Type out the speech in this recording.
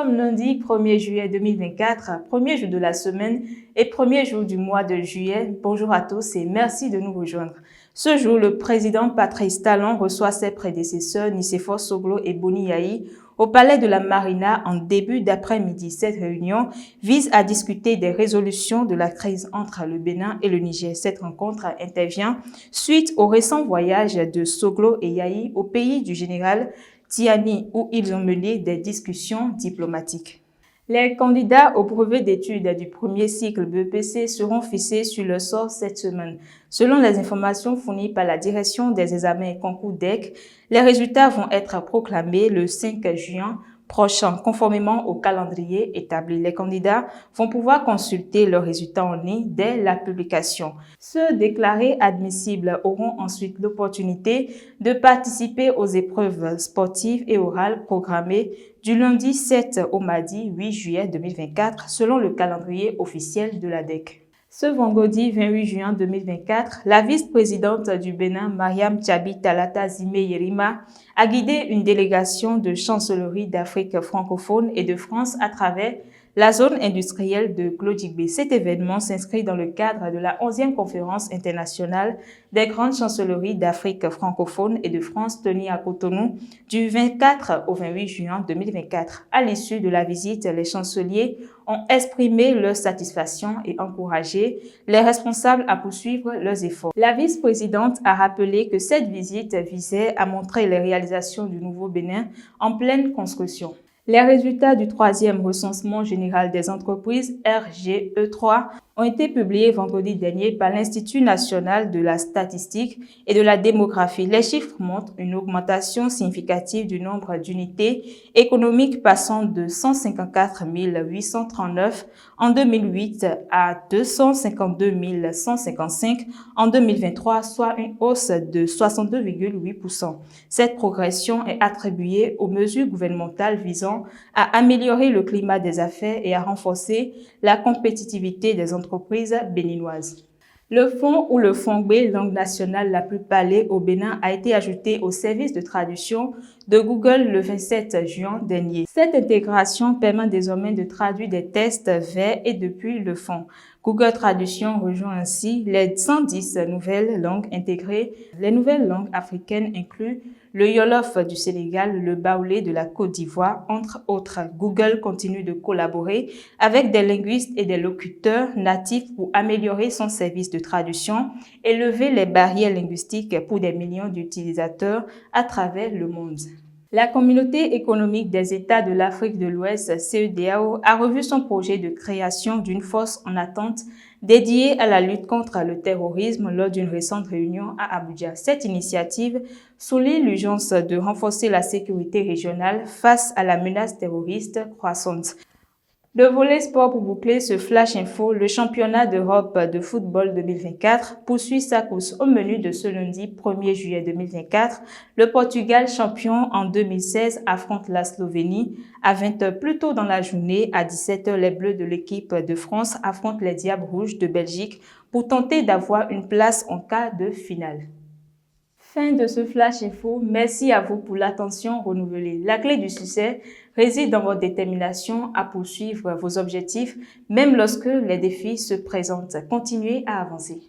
sommes lundi 1er juillet 2024, premier jour de la semaine et premier jour du mois de juillet. Bonjour à tous et merci de nous rejoindre. Ce jour, le président Patrice Talon reçoit ses prédécesseurs Nicéphore Soglo et Boni Yayi au palais de la Marina en début d'après-midi. Cette réunion vise à discuter des résolutions de la crise entre le Bénin et le Niger. Cette rencontre intervient suite au récent voyage de Soglo et Yayi au pays du général Tiani, où ils ont mené des discussions diplomatiques. Les candidats au brevet d'études du premier cycle BEPC seront fixés sur le sort cette semaine. Selon les informations fournies par la direction des examens et concours DEC, les résultats vont être proclamés le 5 juin prochain, conformément au calendrier établi. Les candidats vont pouvoir consulter leurs résultats en ligne dès la publication. Ceux déclarés admissibles auront ensuite l'opportunité de participer aux épreuves sportives et orales programmées du lundi 7 au mardi 8 juillet 2024, selon le calendrier officiel de la DEC. Ce vendredi 28 juin 2024, la vice-présidente du Bénin, Mariam Tchabi Talata Zime Yerima, a guidé une délégation de chancellerie d'Afrique francophone et de France à travers la zone industrielle de Glodjigbe. Cet événement s'inscrit dans le cadre de la 11e conférence internationale des grandes chancelleries d'Afrique francophone et de France tenue à Cotonou du 24 au 28 juin 2024. À l'issue de la visite, les chanceliers ont exprimé leur satisfaction et encouragé les responsables à poursuivre leurs efforts. La vice-présidente a rappelé que cette visite visait à montrer les réalisations du nouveau Bénin en pleine construction. Les résultats du 3e recensement général des entreprises RGE3 ont été publiés vendredi dernier par l'Institut national de la statistique et de la démographie. Les chiffres montrent une augmentation significative du nombre d'unités économiques passant de 154 839 en 2008 à 252 155 en 2023, soit une hausse de 62,8%. Cette progression est attribuée aux mesures gouvernementales visant à améliorer le climat des affaires et à renforcer la compétitivité des entreprises béninoises. Le fonds ou le fonds B, langue nationale la plus parlée au Bénin, a été ajouté au service de traduction de Google le 27 juin dernier. Cette intégration permet désormais de traduire des textes vers et depuis le fonds. Google Traduction rejoint ainsi les 110 nouvelles langues intégrées. Les nouvelles langues africaines incluent le Wolof du Sénégal, le Baoulé de la Côte d'Ivoire, entre autres. Google continue de collaborer avec des linguistes et des locuteurs natifs pour améliorer son service de traduction et lever les barrières linguistiques pour des millions d'utilisateurs à travers le monde. La Communauté économique des États de l'Afrique de l'Ouest, CEDEAO, a revu son projet de création d'une force en attente dédiée à la lutte contre le terrorisme lors d'une récente réunion à Abuja. Cette initiative souligne l'urgence de renforcer la sécurité régionale face à la menace terroriste croissante. Le volet sport pour boucler ce Flash Info, le championnat d'Europe de football 2024 poursuit sa course. Au menu de ce lundi 1er juillet 2024, le Portugal, champion en 2016, affronte la Slovénie. À 20h plus tôt dans la journée, à 17h, les Bleus de l'équipe de France affrontent les Diables Rouges de Belgique pour tenter d'avoir une place en quart de finale. Fin de ce Flash Info. Merci à vous pour l'attention renouvelée. La clé du succès réside dans votre détermination à poursuivre vos objectifs, même lorsque les défis se présentent. Continuez à avancer.